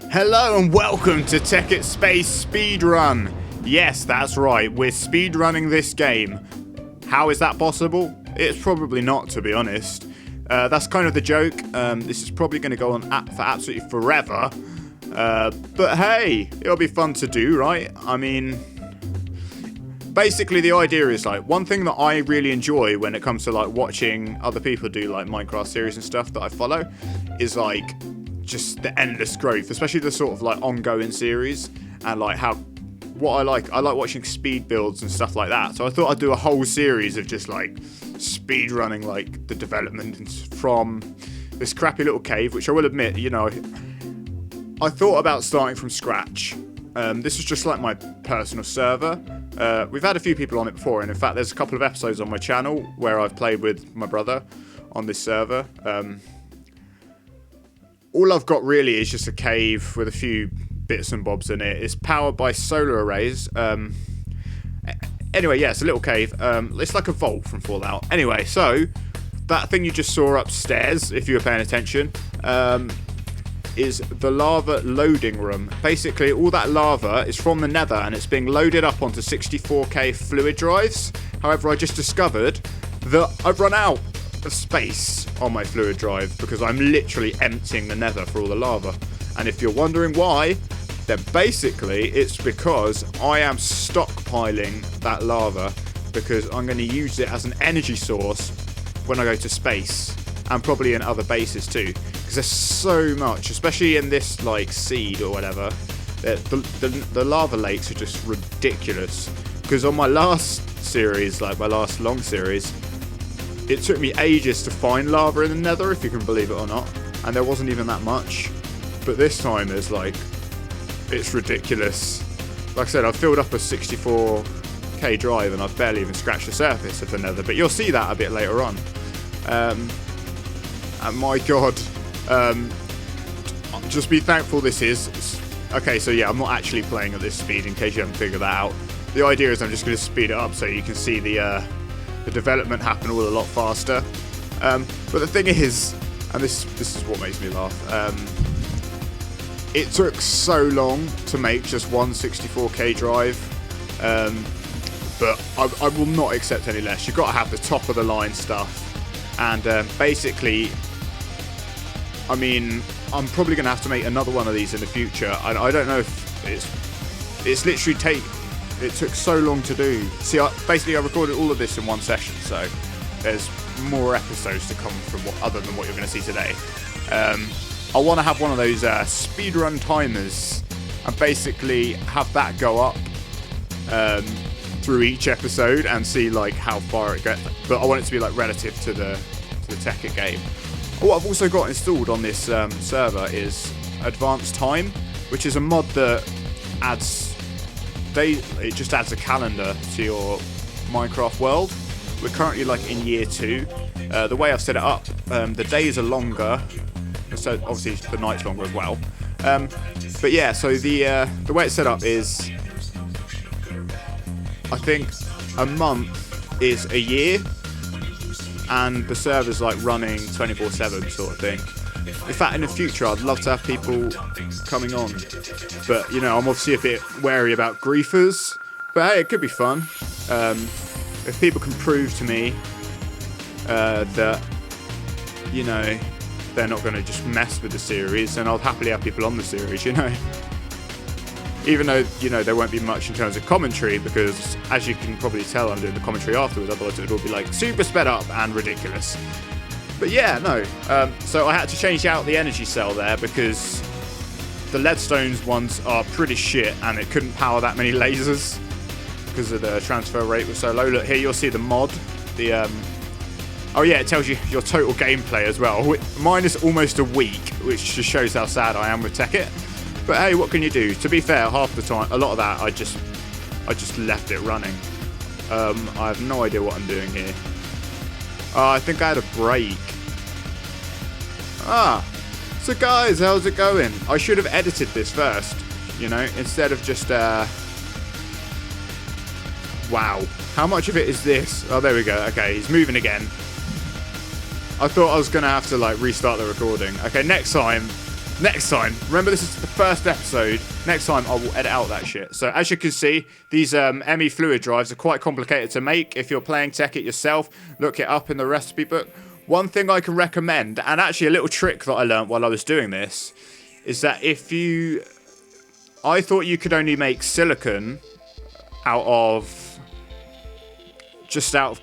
Hello and welcome to Tekkit Space Speed Run. Yes, that's right, we're speed running this game. How is that possible? It's probably not, to be honest. That's kind of the joke. This is probably going to go on for absolutely forever. But hey, it'll be fun to do, right? I mean, basically the idea is like, one thing that I really enjoy when it comes to like watching other people do like Minecraft series and stuff that I follow is like just the endless growth, especially the sort of like ongoing series, and like what I like watching speed builds and stuff like that. So I thought I'd do a whole series of just like speed running like the development from this crappy little cave, which I will admit, you know, I thought about starting from scratch. This is just like my personal server. We've had a few people on it before, and in fact there's a couple of episodes on my channel where I've played with my brother on this server. All I've got really is just a cave with a few bits and bobs in it. It's powered by solar arrays. Anyway, yeah, it's a little cave. It's like a vault from Fallout. Anyway, so that thing you just saw upstairs, if you were paying attention, is the lava loading room. Basically, all that lava is from the nether, and it's being loaded up onto 64K fluid drives. However, I just discovered that I've run out of space on my fluid drive because I'm literally emptying the nether for all the lava. And if you're wondering why, then basically it's because I am stockpiling that lava because I'm going to use it as an energy source when I go to space, and probably in other bases too, because there's so much, especially in this like seed or whatever. The lava lakes are just ridiculous, because on my last series, like my last long series, it took me ages to find lava in the nether, if you can believe it or not, and there wasn't even that much. But this time there's like, it's ridiculous. Like I said, I've filled up a 64K drive and I've barely even scratched the surface of the nether, but you'll see that a bit later on. And my god, just be thankful this is. Okay, so yeah, I'm not actually playing at this speed, in case you haven't figured that out. The idea is I'm just going to speed it up so you can see the development happen all a lot faster. But the thing is, and this is what makes me laugh, it took so long to make just one 64K drive, but I will not accept any less. You've got to have the top of the line stuff, and basically, I mean, I'm probably going to have to make another one of these in the future. I don't know if it's literally it took so long to do. See, basically I recorded all of this in one session, so there's more episodes to come from other than what you're going to see today. I want to have one of those speedrun timers and basically have that go up through each episode and see like how far it gets. But I want it to be like relative to the Tekkit game. What I've also got installed on this server is Advanced Time, which is a mod that it just adds a calendar to your Minecraft world. We're currently like in year 2. The way I've set it up, the days are longer, so obviously the night's longer as well. But yeah, so the way it's set up is, I think a month is a year, and the server's like running 24/7 sort of thing. In fact, in the future, I'd love to have people coming on, but you know, I'm obviously a bit wary about griefers. But hey, it could be fun if people can prove to me that, you know, they're not going to just mess with the series, and I'll happily have people on the series, you know. Even though, you know, there won't be much in terms of commentary, because as you can probably tell, I'm doing the commentary afterwards, otherwise it will be like super sped up and ridiculous. But yeah, no. So I had to change out the energy cell there because the leadstones ones are pretty shit, and it couldn't power that many lasers because of the transfer rate was so low. Look, here you'll see the mod. Oh yeah, it tells you your total gameplay as well. Mine is almost a week, which just shows how sad I am with Tekkit. But hey, what can you do? To be fair, half the time, a lot of that, I just left it running. I have no idea what I'm doing here. I think I had a break. So guys, how's it going? I should have edited this first, you know, instead of just, wow. How much of it is this? Oh, there we go. Okay, he's moving again. I thought I was going to have to, like, restart the recording. Okay, next time, Next time, remember this is the first episode, next time I will edit out that shit. So as you can see, these ME fluid drives are quite complicated to make. If you're playing Tekkit yourself, look it up in the recipe book. One thing I can recommend, and actually a little trick that I learned while I was doing this, is that I thought you could only make silicon out of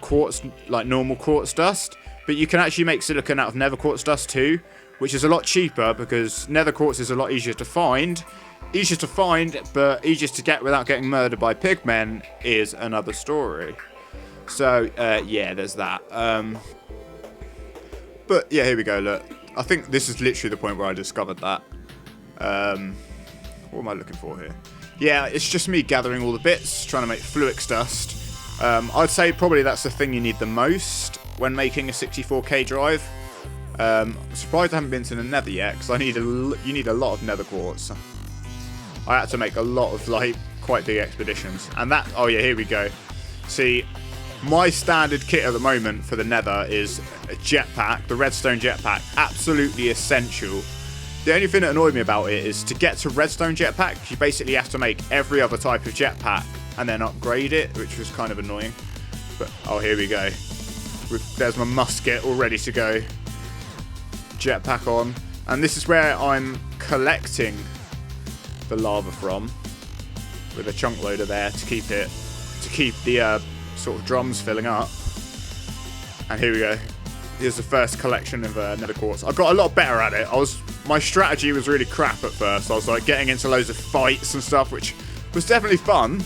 quartz, like normal quartz dust, but you can actually make silicon out of nether quartz dust too, which is a lot cheaper because nether quartz is a lot easier to find. Easier to find, but easiest to get without getting murdered by pigmen is another story. So, yeah, there's that. But, yeah, here we go, look. I think this is literally the point where I discovered that. What am I looking for here? Yeah, it's just me gathering all the bits, trying to make fluix dust. I'd say probably that's the thing you need the most when making a 64K drive. I'm surprised I haven't been to the nether yet, because you need a lot of nether quartz. I had to make a lot of, like, quite big expeditions. And that, oh yeah, here we go. See, my standard kit at the moment for the nether is a jetpack, the redstone jetpack, absolutely essential. The only thing that annoyed me about it is to get to redstone jetpack, you basically have to make every other type of jetpack and then upgrade it, which was kind of annoying. But, oh, here we go. There's my musket all ready to go. Jetpack on, and this is where I'm collecting the lava from, with a chunk loader there to keep the sort of drums filling up. And here we go. Here's the first collection of nether quartz. I got a lot better at it. My strategy was really crap at first. I was like getting into loads of fights and stuff, which was definitely fun,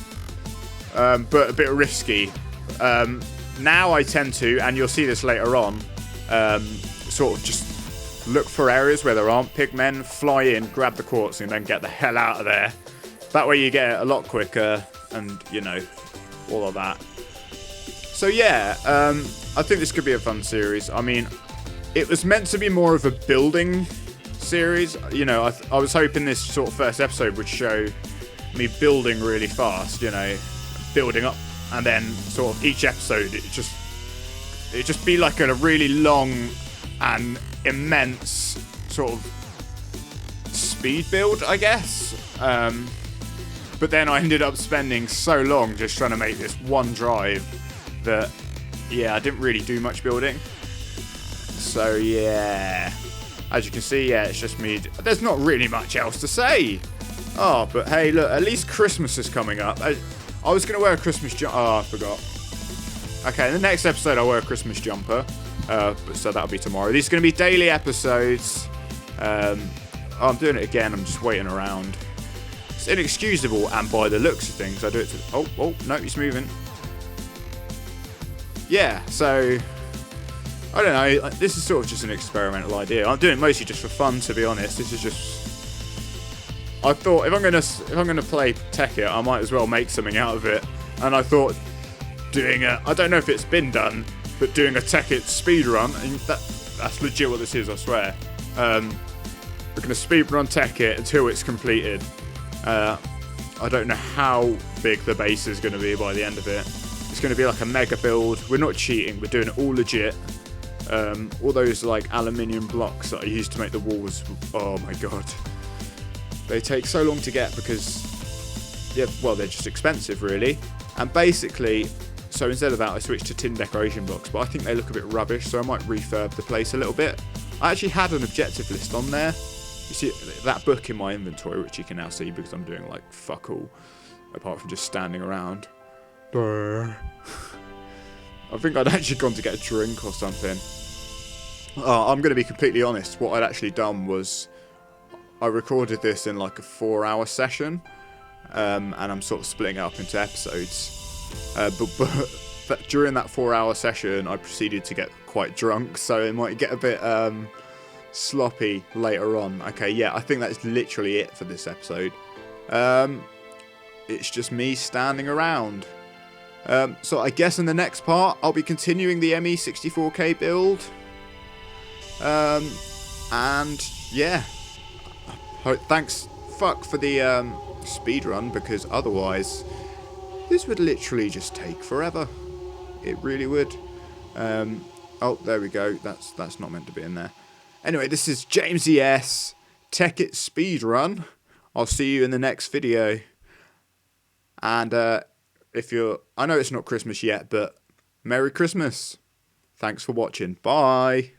but a bit risky. Now I tend to, and you'll see this later on, sort of just look for areas where there aren't pigmen, fly in, grab the quartz, and then get the hell out of there. That way you get it a lot quicker, and, you know, all of that. So, yeah, I think this could be a fun series. I mean, it was meant to be more of a building series. You know, I was hoping this sort of first episode would show me building really fast, you know, building up, and then sort of each episode, it just be like a really long and immense sort of speed build, I guess. But then I ended up spending so long just trying to make this one drive that, yeah, I didn't really do much building. So, yeah. As you can see, yeah, it's just me. There's not really much else to say. Oh, but hey, look, at least Christmas is coming up. I was going to wear a Christmas jumper. Oh, I forgot. Okay, in the next episode, I'll wear a Christmas jumper. So that'll be tomorrow. These are going to be daily episodes. I'm doing it again. I'm just waiting around. It's inexcusable, and by the looks of things, I do it to... Oh, no, he's moving. Yeah, so... I don't know. This is sort of just an experimental idea. I'm doing it mostly just for fun, to be honest. This is just... I thought, if I'm gonna play Tekkit, I might as well make something out of it. And I thought, doing a... I don't know if it's been done, but doing a Tekkit Speed Run, and that's legit what this is, I swear. We're going to speed run Tekkit until it's completed. I don't know how big the base is going to be by the end of it. It's going to be like a mega build. We're not cheating, we're doing it all legit. All those like aluminium blocks that I used to make the walls, oh my god. They take so long to get because, yeah, well, they're just expensive really. And basically, so instead of that, I switched to tin decoration blocks, but I think they look a bit rubbish, so I might refurb the place a little bit. I actually had an objective list on there. You see that book in my inventory, which you can now see because I'm doing like fuck all, apart from just standing around. I think I'd actually gone to get a drink or something. I'm going to be completely honest. What I'd actually done was I recorded this in like a 4-hour session, and I'm sort of splitting it up into episodes. But during that 4-hour session, I proceeded to get quite drunk, so it might get a bit sloppy later on. Okay, yeah, I think that's literally it for this episode. It's just me standing around. So I guess in the next part, I'll be continuing the ME64K build. And yeah, thanks fuck for the speed run, because otherwise this would literally just take forever. It really would. Oh, there we go. That's not meant to be in there. Anyway, this is James ES. Tekkit Speed Run. I'll see you in the next video. And if you're, I know it's not Christmas yet, but Merry Christmas. Thanks for watching. Bye.